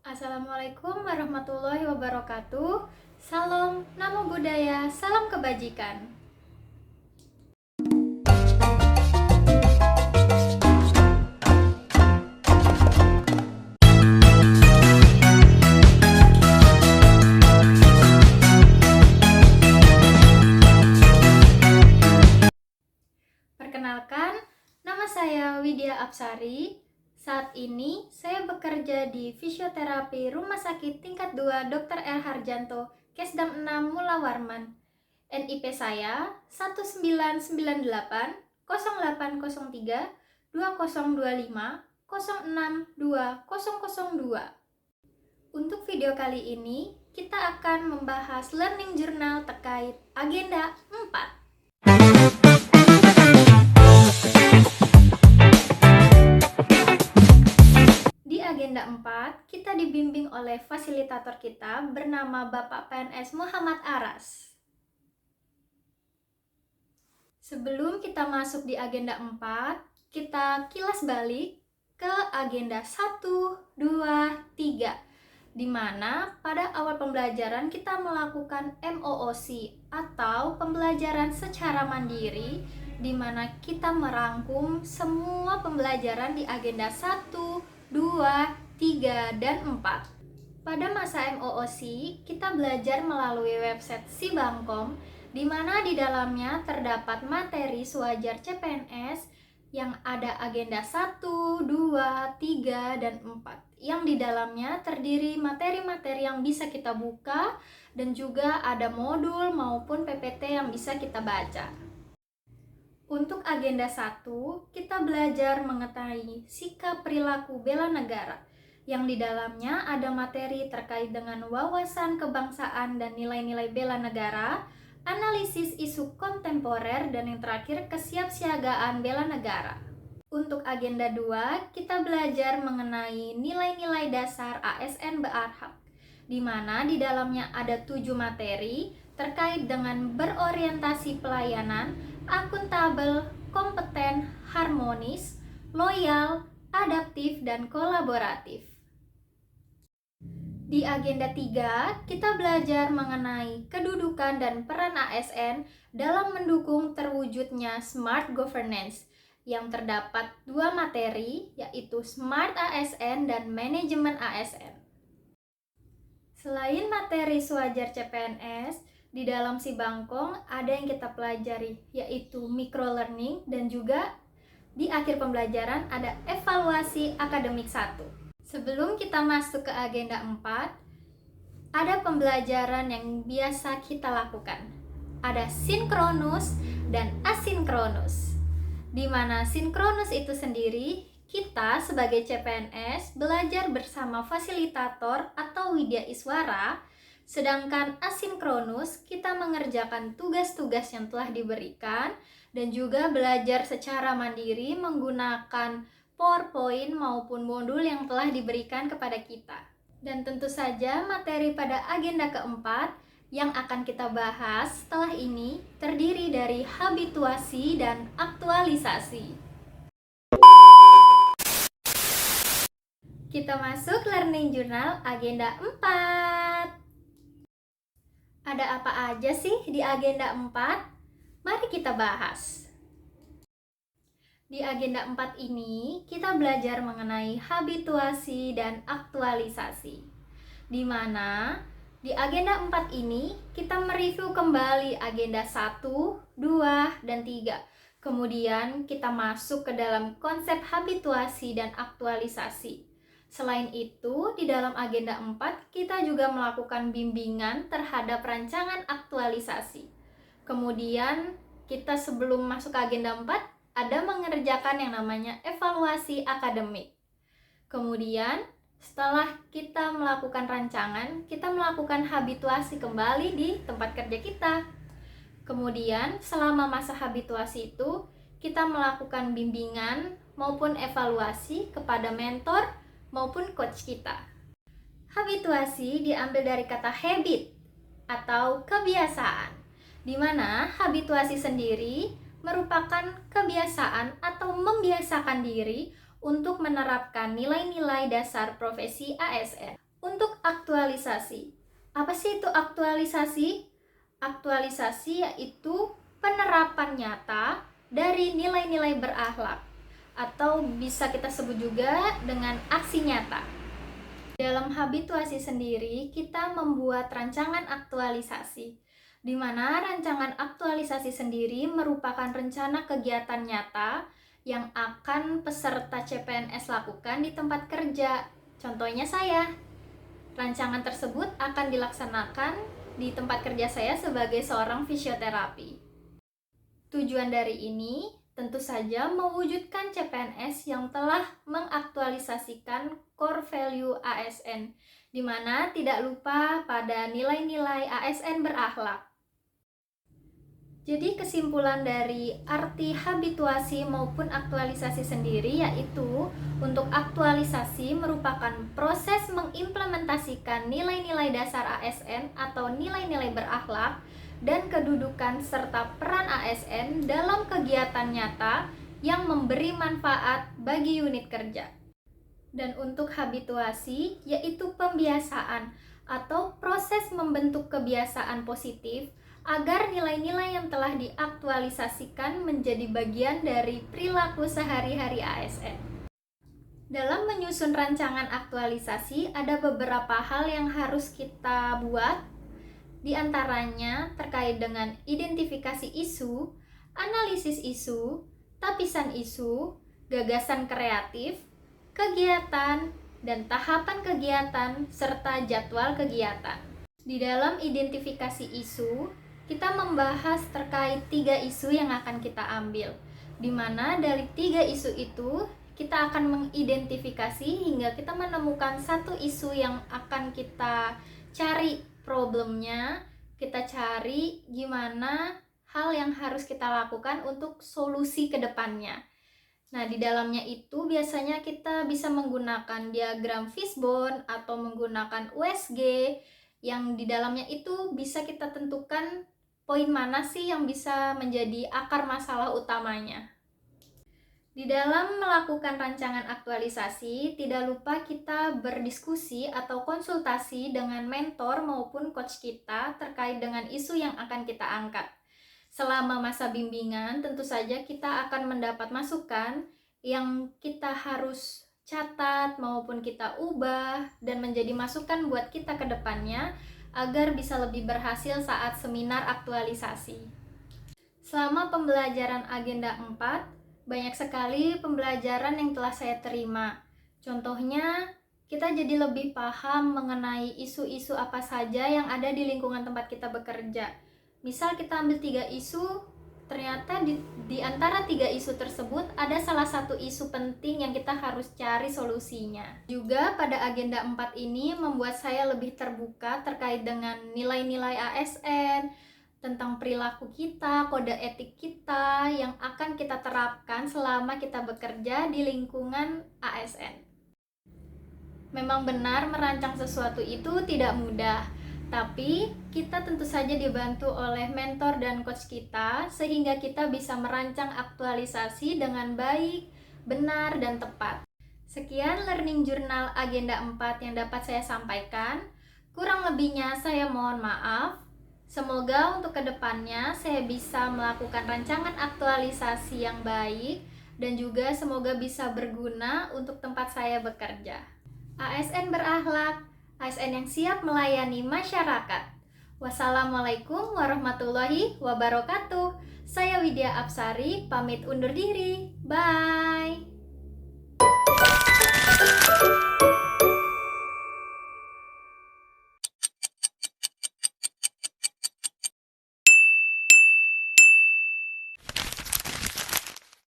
Assalamualaikum warahmatullahi wabarakatuh. Salam, namo buddhaya, salam kebajikan. Perkenalkan, nama saya Widya Apsari. Saat ini saya bekerja di fisioterapi Rumah Sakit Tingkat 2 Dr. R. Harjanto, Kesdam 6 Mula Warman. NIP saya 1998 0803 2025 062002. Untuk video kali ini, kita akan membahas learning journal terkait agenda 4. Di agenda 4, kita dibimbing oleh fasilitator kita bernama Bapak PNS Muhammad Aras. Sebelum kita masuk di agenda 4, kita kilas balik ke agenda 1, 2, 3, di mana pada awal pembelajaran kita melakukan MOOC atau pembelajaran secara mandiri, di mana kita merangkum semua pembelajaran di agenda 1, 2, 3, dan 4. Pada masa MOOC, kita belajar melalui website Sibangkom, di mana di dalamnya terdapat materi sewajar CPNS yang ada agenda 1, 2, 3, dan 4. Yang di dalamnya terdiri materi-materi yang bisa kita buka dan juga ada modul maupun PPT yang bisa kita baca. Untuk agenda 1, kita belajar mengenai sikap perilaku bela negara, yang di dalamnya ada materi terkait dengan wawasan kebangsaan dan nilai-nilai bela negara, analisis isu kontemporer, dan yang terakhir kesiapsiagaan bela negara. Untuk agenda 2, kita belajar mengenai nilai-nilai dasar ASN Berhak, di mana di dalamnya ada 7 materi terkait dengan berorientasi pelayanan, akuntabel, kompeten, harmonis, loyal, adaptif, dan kolaboratif. Di agenda 3, kita belajar mengenai kedudukan dan peran ASN dalam mendukung terwujudnya Smart Governance, yang terdapat 2 materi, yaitu Smart ASN dan Manajemen ASN. Selain materi sewajar CPNS, di dalam Sibangkom ada yang kita pelajari, yaitu microlearning, dan juga di akhir pembelajaran ada evaluasi akademik 1. Sebelum kita masuk ke agenda 4, ada pembelajaran yang biasa kita lakukan. Ada sinkronus dan asinkronus. Di mana sinkronus itu sendiri, kita sebagai CPNS belajar bersama fasilitator atau Widya Iswara, sedangkan asinkronus kita mengerjakan tugas-tugas yang telah diberikan dan juga belajar secara mandiri menggunakan PowerPoint maupun modul yang telah diberikan kepada kita. Dan tentu saja materi pada agenda keempat yang akan kita bahas setelah ini terdiri dari habituasi dan aktualisasi. Kita masuk learning journal agenda 4. Ada apa aja sih di agenda 4? Mari kita bahas. Di agenda 4 ini, kita belajar mengenai habituasi dan aktualisasi. Di mana di agenda 4 ini, kita mereview kembali agenda 1, 2, dan 3. Kemudian kita masuk ke dalam konsep habituasi dan aktualisasi. Selain itu, di dalam agenda 4, kita juga melakukan bimbingan terhadap rancangan aktualisasi. Kemudian, kita sebelum masuk ke agenda 4, ada mengerjakan yang namanya evaluasi akademik. Kemudian, setelah kita melakukan rancangan, kita melakukan habituasi kembali di tempat kerja kita. Kemudian, selama masa habituasi itu, kita melakukan bimbingan maupun evaluasi kepada mentor maupun coach kita. Habituasi diambil dari kata habit atau kebiasaan, di mana habituasi sendiri merupakan kebiasaan atau membiasakan diri untuk menerapkan nilai-nilai dasar profesi ASN. Untuk aktualisasi. Apa sih itu aktualisasi? Aktualisasi yaitu penerapan nyata dari nilai-nilai berakhlak, atau bisa kita sebut juga dengan aksi nyata. Dalam habituasi sendiri, kita membuat rancangan aktualisasi, di mana rancangan aktualisasi sendiri merupakan rencana kegiatan nyata yang akan peserta CPNS lakukan di tempat kerja. Contohnya saya. Rancangan tersebut akan dilaksanakan di tempat kerja saya sebagai seorang fisioterapi. Tujuan dari ini tentu saja mewujudkan CPNS yang telah mengaktualisasikan core value ASN, di mana tidak lupa pada nilai-nilai ASN berakhlak. Jadi kesimpulan dari arti habituasi maupun aktualisasi sendiri yaitu untuk aktualisasi merupakan proses mengimplementasikan nilai-nilai dasar ASN atau nilai-nilai berakhlak dan kedudukan serta peran ASN dalam kegiatan nyata yang memberi manfaat bagi unit kerja. Dan untuk habituasi yaitu pembiasaan atau proses membentuk kebiasaan positif agar nilai-nilai yang telah diaktualisasikan menjadi bagian dari perilaku sehari-hari ASN. Dalam menyusun rancangan aktualisasi, ada beberapa hal yang harus kita buat, di antaranya terkait dengan identifikasi isu, analisis isu, tapisan isu, gagasan kreatif, kegiatan, dan tahapan kegiatan, serta jadwal kegiatan. Di dalam identifikasi isu, kita membahas terkait 3 isu yang akan kita ambil, di mana dari 3 isu itu kita akan mengidentifikasi hingga kita menemukan satu isu yang akan kita cari problemnya, kita cari gimana hal yang harus kita lakukan untuk solusi ke depannya. Nah, di dalamnya itu biasanya kita bisa menggunakan diagram fishbone atau menggunakan USG, yang di dalamnya itu bisa kita tentukan poin mana sih yang bisa menjadi akar masalah utamanya. Di dalam melakukan rancangan aktualisasi, tidak lupa kita berdiskusi atau konsultasi dengan mentor maupun coach kita terkait dengan isu yang akan kita angkat. Selama masa bimbingan, tentu saja kita akan mendapat masukan yang kita harus catat maupun kita ubah dan menjadi masukan buat kita ke depannya agar bisa lebih berhasil saat seminar aktualisasi. Selama pembelajaran agenda 4, banyak sekali pembelajaran yang telah saya terima. Contohnya, kita jadi lebih paham mengenai isu-isu apa saja yang ada di lingkungan tempat kita bekerja. Misal kita ambil 3 isu, ternyata di antara 3 isu tersebut ada salah satu isu penting yang kita harus cari solusinya. Juga pada agenda 4 ini membuat saya lebih terbuka terkait dengan nilai-nilai ASN, tentang perilaku kita, kode etik kita yang akan kita terapkan selama kita bekerja di lingkungan ASN. Memang benar merancang sesuatu itu tidak mudah, tapi kita tentu saja dibantu oleh mentor dan coach kita sehingga kita bisa merancang aktualisasi dengan baik, benar, dan tepat. Sekian learning journal agenda 4 yang dapat saya sampaikan. Kurang lebihnya saya mohon maaf. Semoga untuk kedepannya saya bisa melakukan rancangan aktualisasi yang baik dan juga semoga bisa berguna untuk tempat saya bekerja. ASN berakhlak, ASN yang siap melayani masyarakat. Wassalamualaikum warahmatullahi wabarakatuh. Saya Widya Apsari, pamit undur diri. Bye.